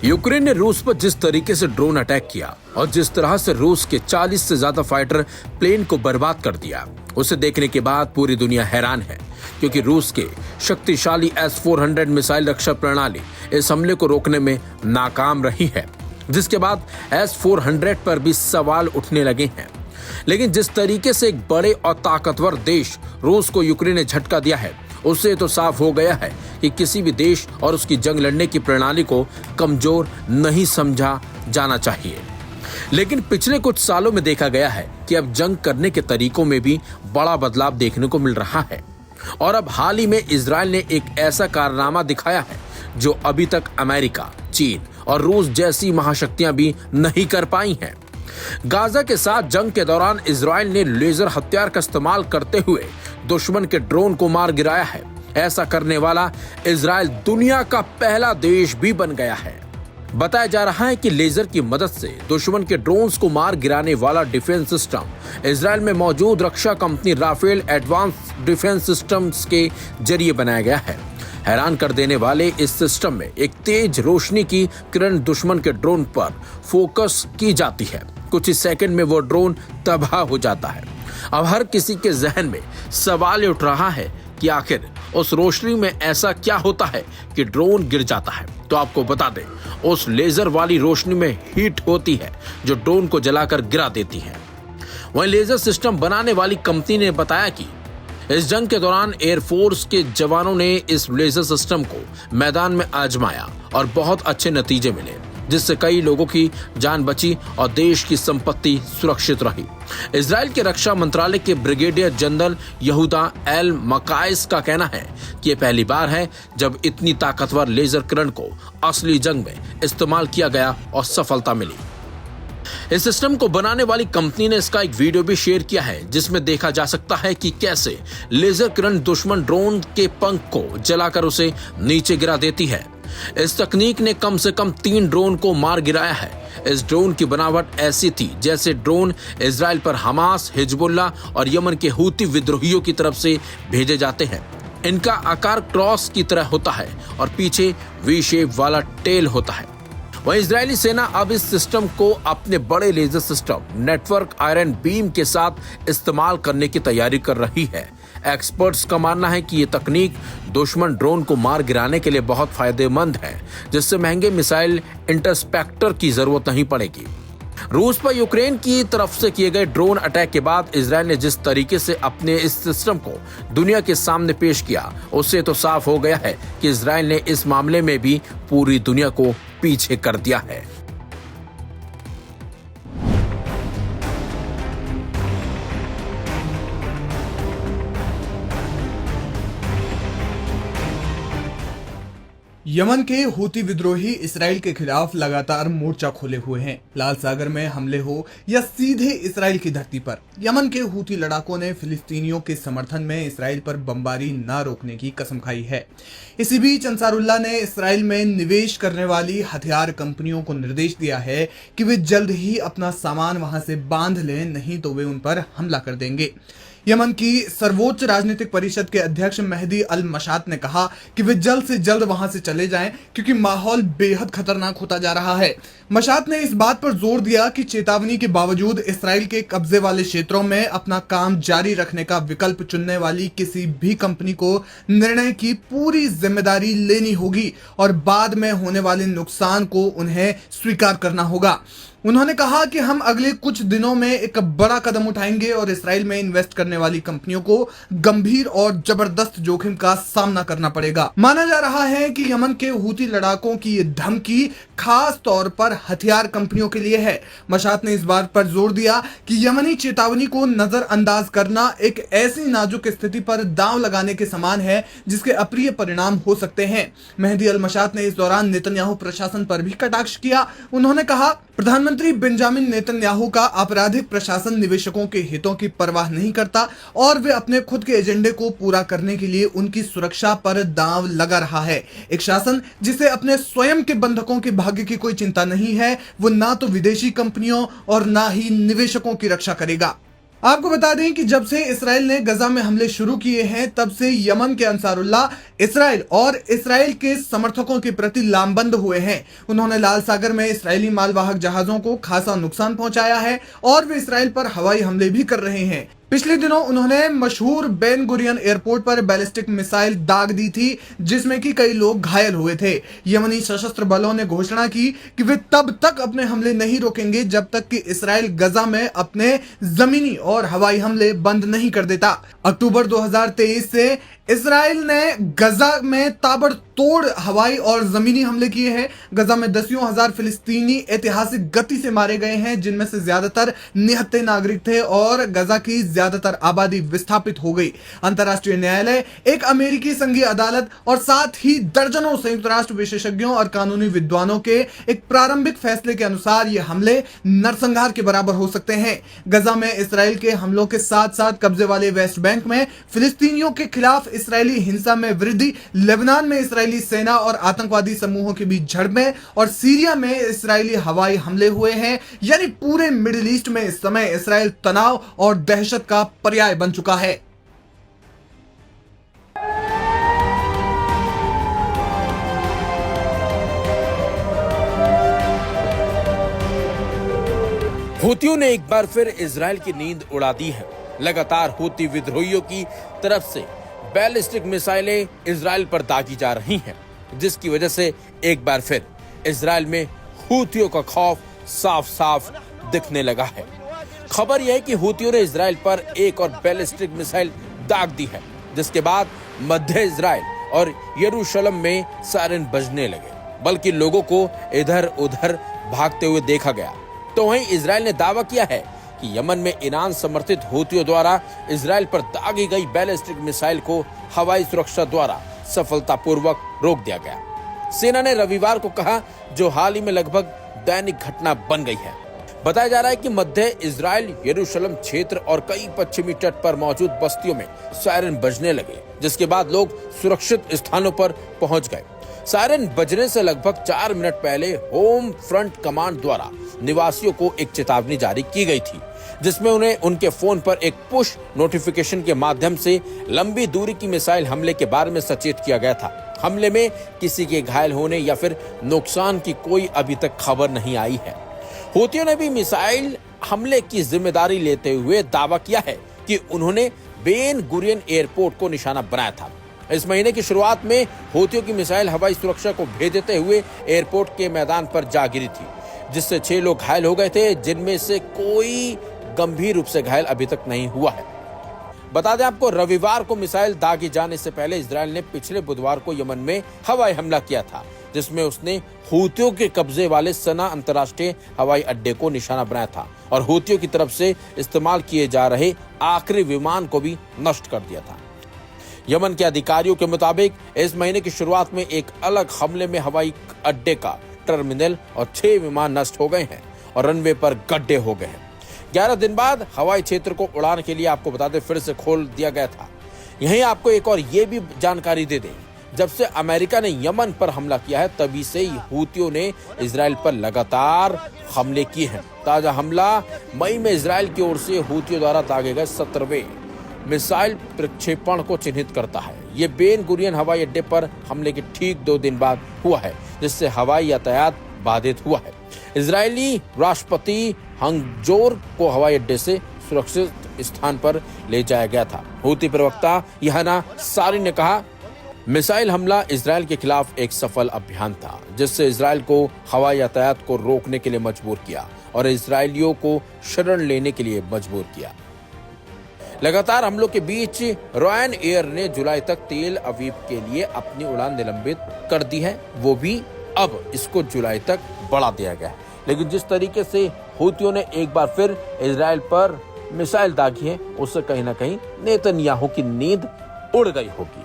Ukraine ने रूस पर जिस तरीके से ड्रोन अटैक किया और जिस तरह से रूस के 40 से ज्यादा फाइटर प्लेन को बर्बाद कर दिया, उसे देखने के बाद पूरी दुनिया हैरान है, क्योंकि रूस के शक्तिशाली S-400 मिसाइल रक्षा प्रणाली इस हमले को रोकने में नाकाम रही है, जिसके बाद S-400 पर भी सवाल उठने लगे हैं। लेकिन जिस तरीके से एक बड़े और ताकतवर देश रूस को यूक्रेन ने झटका दिया है, उससे तो साफ हो गया है कि किसी भी देश और उसकी जंग लड़ने की प्रणाली को कमजोर नहीं समझा जाना चाहिए। लेकिन पिछले कुछ सालों में देखा गया है कि अब जंग करने के तरीकों में भी बड़ा बदलाव देखने को मिल रहा है, और अब हाल ही में इजराइल ने एक ऐसा कारनामा दिखाया है जो अभी तक अमेरिका, चीन और रूस जैसी महाशक्तियां भी नहीं कर पाई हैं। गाजा के साथ जंग के दौरान इजराइल ने लेजर हथियार का इस्तेमाल करते हुए दुश्मन के ड्रोन को मार गिराया है। ऐसा करने वाला इजराइल दुनिया का पहला देश भी बन गया है। बताया जा रहा है कि लेजर की मदद से दुश्मन के ड्रोन्स को मार गिराने वाला डिफेंस सिस्टम इजराइल में मौजूद रक्षा company Rafael Advanced Defense Systems के जरिए बनाया गया है। हैरान कर देने वाले इस सिस्टम में एक तेज रोशनी की किरण दुश्मन के ड्रोन पर फोकस की जाती है। कुछ ही सेकंड में वो ड्रोन तबाह हो जाता है। अब हर किसी के जहन में सवाल उठ रहा है कि आखिर उस रोशनी में ऐसा क्या होता है कि ड्रोन गिर जाता है। तो आपको बता दें, उस लेजर वाली रोशनी में हीट होती है जो ड्रोन को जलाकर गिरा देती है। वहीं लेजर सिस्टम बनाने वाली कंपनी ने बताया कि इस जंग के दौरान एयरफोर्स के जवानों ने इस लेजर सिस्टम को मैदान में आजमाया और बहुत अच्छे नतीजे मिले, जिससे कई लोगों की जान बची और देश की संपत्ति सुरक्षित रही। इजराइल के रक्षा मंत्रालय के ब्रिगेडियर जनरल यहूदा एल मकाइस का कहना है कि यह पहली बार है जब इतनी ताकतवर लेजर किरण को असली जंग में इस्तेमाल किया गया और सफलता मिली। इस सिस्टम को बनाने वाली कंपनी ने इसका एक वीडियो भी शेयर किया है, जिसमें देखा जा सकता है कि कैसे लेजर किरण दुश्मन ड्रोन के पंख को जलाकर उसे नीचे गिरा देती है। इस तकनीक ने कम से कम 3 ड्रोन को मार गिराया है। इस ड्रोन की बनावट ऐसी थी जैसे ड्रोन इजराइल पर हमास, हिजबुल्ला और यमन के हूती विद्रोहियों की तरफ से भेजे जाते हैं। इनका आकार क्रॉस की तरह होता है और पीछे वी शेप वाला टेल होता है। वहीं इजरायली सेना अब इस सिस्टम को अपने बड़े laser system network iron beam के साथ इस्तेमाल करने की तैयारी कर रही है। एक्सपर्ट्स का मानना है कि ये तकनीक दुश्मन ड्रोन को मार गिराने के लिए बहुत फायदेमंद है, जिससे महंगे मिसाइल इंटरसेप्टर की जरूरत नहीं पड़ेगी। रूस पर यूक्रेन की तरफ से किए गए ड्रोन अटैक के बाद इजराइल ने जिस तरीके से अपने इस सिस्टम को दुनिया के सामने पेश किया, उससे तो साफ हो गया है कि इजराइल ने इस मामले में भी पूरी दुनिया को पीछे कर दिया है। यमन के हूती विद्रोही इसराइल के खिलाफ लगातार मोर्चा खोले हुए हैं। लाल सागर में हमले हो या सीधे इसराइल की धरती पर, यमन के हूती लड़ाकों ने फिलिस्तीनियों के समर्थन में इसराइल पर बमबारी न रोकने की कसम खाई है। इसी बीच अंसारुल्लाह ने इसराइल में निवेश करने वाली हथियार कंपनियों को निर्देश दिया है कि वे जल्द ही अपना सामान वहां से बांध लें, नहीं तो वे उन पर हमला कर देंगे। यमन की सर्वोच्च राजनीतिक परिषद के अध्यक्ष मेहदी अल मशात ने कहा कि वे जल्द से जल्द वहां से चले जाएं, क्योंकि माहौल बेहद खतरनाक होता जा रहा है। मशात ने इस बात पर जोर दिया कि चेतावनी के बावजूद इसराइल के कब्जे वाले क्षेत्रों में अपना काम जारी रखने का विकल्प चुनने वाली किसी भी कंपनी को निर्णय की पूरी जिम्मेदारी लेनी होगी और बाद में होने वाले नुकसान को उन्हें स्वीकार करना होगा। उन्होंने कहा कि हम अगले कुछ दिनों में एक बड़ा कदम उठाएंगे और इसराइल में इन्वेस्ट करने वाली कंपनियों को गंभीर और जबरदस्त जोखिम का सामना करना पड़ेगा। माना जा रहा है कि यमन के हूती लड़ाकों की ये धमकी खास तौर पर हथियार कंपनियों के लिए है। मशात ने इस बात पर जोर दिया कि यमनी चेतावनी को नजरअंदाज करना एक ऐसी नाजुक स्थिति पर दांव लगाने के समान है जिसके अप्रिय परिणाम हो सकते हैं। मेहदी अल मशात ने इस दौरान नेतन्याहू प्रशासन पर भी कटाक्ष किया। उन्होंने कहा, प्रधानमंत्री बेंजामिन नेतन्याहू का आपराधिक प्रशासन निवेशकों के हितों की परवाह नहीं करता और वे अपने खुद के एजेंडे को पूरा करने के लिए उनकी सुरक्षा पर दांव लगा रहा है। एक शासन जिसे अपने स्वयं के बंधकों के भाग्य की कोई चिंता नहीं है, वो ना तो विदेशी कंपनियों और ना ही निवेशकों की रक्षा करेगा। आपको बता दें कि जब से इसराइल ने गजा में हमले शुरू किए हैं तब से यमन के अंसारुल्लाह इसराइल और इसराइल के समर्थकों के प्रति लामबंद हुए हैं। उन्होंने लाल सागर में इसराइली मालवाहक जहाजों को खासा नुकसान पहुंचाया है और वे इसराइल पर हवाई हमले भी कर रहे हैं। पिछले दिनों उन्होंने मशहूर बेन गुरियन एयरपोर्ट पर बैलिस्टिक मिसाइल दाग दी थी, जिसमें कि कई लोग घायल हुए थे। यमनी सशस्त्र बलों ने घोषणा की कि वे तब तक अपने हमले नहीं रोकेंगे जब तक कि इसराइल गजा में अपने जमीनी और हवाई हमले बंद नहीं कर देता। अक्टूबर 2023 से इसराइल ने गजा में ताबड़तोड़ हवाई और जमीनी हमले किए हैं। गजा में दसियों हजार फिलिस्तीनी ऐतिहासिक गति से मारे गए हैं, जिनमें से ज्यादातर निहत्थे नागरिक थे और गजा की ज्यादातर आबादी विस्थापित हो गई। अंतर्राष्ट्रीय न्यायालय, एक अमेरिकी संघीय अदालत और साथ ही दर्जनों संयुक्त राष्ट्र विशेषज्ञों और कानूनी विद्वानों के एक प्रारंभिक फैसले के अनुसार ये हमले नरसंहार के बराबर हो सकते हैं। गजा में इसराइल के हमलों के साथ साथ कब्जे वाले वेस्ट बैंक में फिलिस्तीनियों के खिलाफ इसराइली हिंसा में वृद्धि, लेबनान में इसराइली सेना और आतंकवादी समूहों के बीच झड़पें और सीरिया में इसराइली हवाई हमले हुए हैं। यानी पूरे मिडिल ईस्ट में इस समय इसराइल तनाव और दहशत का पर्याय बन चुका है। हूतियों ने एक बार फिर इजराइल की नींद उड़ा दी है। लगातार हूती विद्रोहियों की तरफ से बैलिस्टिक मिसाइलें इजराइल पर दागी जा रही हैं, जिसकी वजह से एक बार फिर इजराइल में हूतियों का खौफ साफ साफ दिखने लगा है। खबर यह है कि हूतियों ने इजराइल पर एक और बैलिस्टिक मिसाइल दाग दी है, जिसके बाद मध्य इजराइल और यरूशलेम में सायरन बजने लगे, बल्कि लोगों को इधर उधर भागते हुए देखा गया। तो वहीं इजराइल ने दावा किया है कि यमन में ईरान समर्थित हूतियों द्वारा इजराइल पर दागी गई बैलिस्टिक मिसाइल को हवाई सुरक्षा द्वारा सफलतापूर्वक रोक दिया गया। सेना ने रविवार को कहा, जो हाल ही में लगभग दैनिक घटना बन गई है। बताया जा रहा है कि मध्य इजराइल यरूशलेम क्षेत्र और कई पश्चिमी तट पर मौजूद बस्तियों में सायरन बजने लगे, जिसके बाद लोग सुरक्षित स्थानों पर पहुंच गए। सायरन बजने से लगभग 4 मिनट पहले होम फ्रंट कमांड द्वारा निवासियों को एक चेतावनी जारी की गई थी, जिसमें उन्हें उनके फोन पर एक पुश नोटिफिकेशन के माध्यम से लंबी दूरी की मिसाइल हमले के बारे में सचेत किया गया था। हमले में किसी के घायल होने या फिर नुकसान की कोई अभी तक खबर नहीं आई है। हूतियों ने भी मिसाइल हमले की जिम्मेदारी लेते हुए दावा किया है कि उन्होंने बेन गुरियन एयरपोर्ट को निशाना बनाया था। इस महीने की शुरुआत में हूतियों की मिसाइल हवाई सुरक्षा को भेजते हुए एयरपोर्ट के मैदान पर जा गिरी थी, जिससे 6 लोग घायल हो गए थे, जिनमें से कोई गंभीर रूप से घायल अभी तक नहीं हुआ है। बता दें आपको, रविवार को मिसाइल दागी जाने से पहले इजराइल ने पिछले बुधवार को यमन में हवाई हमला किया था, जिसमें उसने हूतियों के कब्जे वाले सना अंतर्राष्ट्रीय हवाई अड्डे को निशाना बनाया था और हूतियों की तरफ से इस्तेमाल किए जा रहे आखिरी विमान को भी नष्ट कर दिया था। यमन के अधिकारियों के मुताबिक इस महीने की शुरुआत में एक अलग हमले में हवाई अड्डे का टर्मिनल और 6 विमान नष्ट हो गए हैं और रनवे पर गड्ढे हो गए हैं। 11 दिन बाद हवाई क्षेत्र को उड़ान के लिए आपको बता दें फिर से खोल दिया गया था। यहीं आपको एक और ये भी जानकारी दे दें, जब से अमेरिका ने यमन पर हमला किया है तभी से हूतियों ने इजराइल पर लगातार हमले किए हैं। ताजा हमला मई में इजराइल की ओर से हूतियों द्वारा दागे गए 17वें मिसाइल प्रक्षेपण को चिन्हित करता है। ये बेन गुरियन हवाई अड्डे पर हमले के ठीक 2 दिन बाद हुआ है, जिससे हवाई यातायात बाधित हुआ है। इजरायली राष्ट्रपति हंगजोर को हवाई अड्डे से सुरक्षित स्थान पर ले जाया गया था। हूती प्रवक्ता यहना सारी ने कहा, मिसाइल हमला इजराइल के खिलाफ एक सफल अभियान था, जिससे इजराइल को हवाई यातायात को रोकने के लिए मजबूर किया और इजरायलियों को शरण लेने के लिए मजबूर किया। लगातार हमलों के बीच रॉयन एयर ने जुलाई तक तेल अवीव के लिए अपनी उड़ान निलंबित कर दी है, वो भी अब इसको जुलाई तक बढ़ा दिया गया है। लेकिन जिस तरीके से हूतियों ने एक बार फिर इजराइल पर मिसाइल दागी है, उससे कहीं ना कहीं नेतन्याहू की नींद उड़ गई होगी।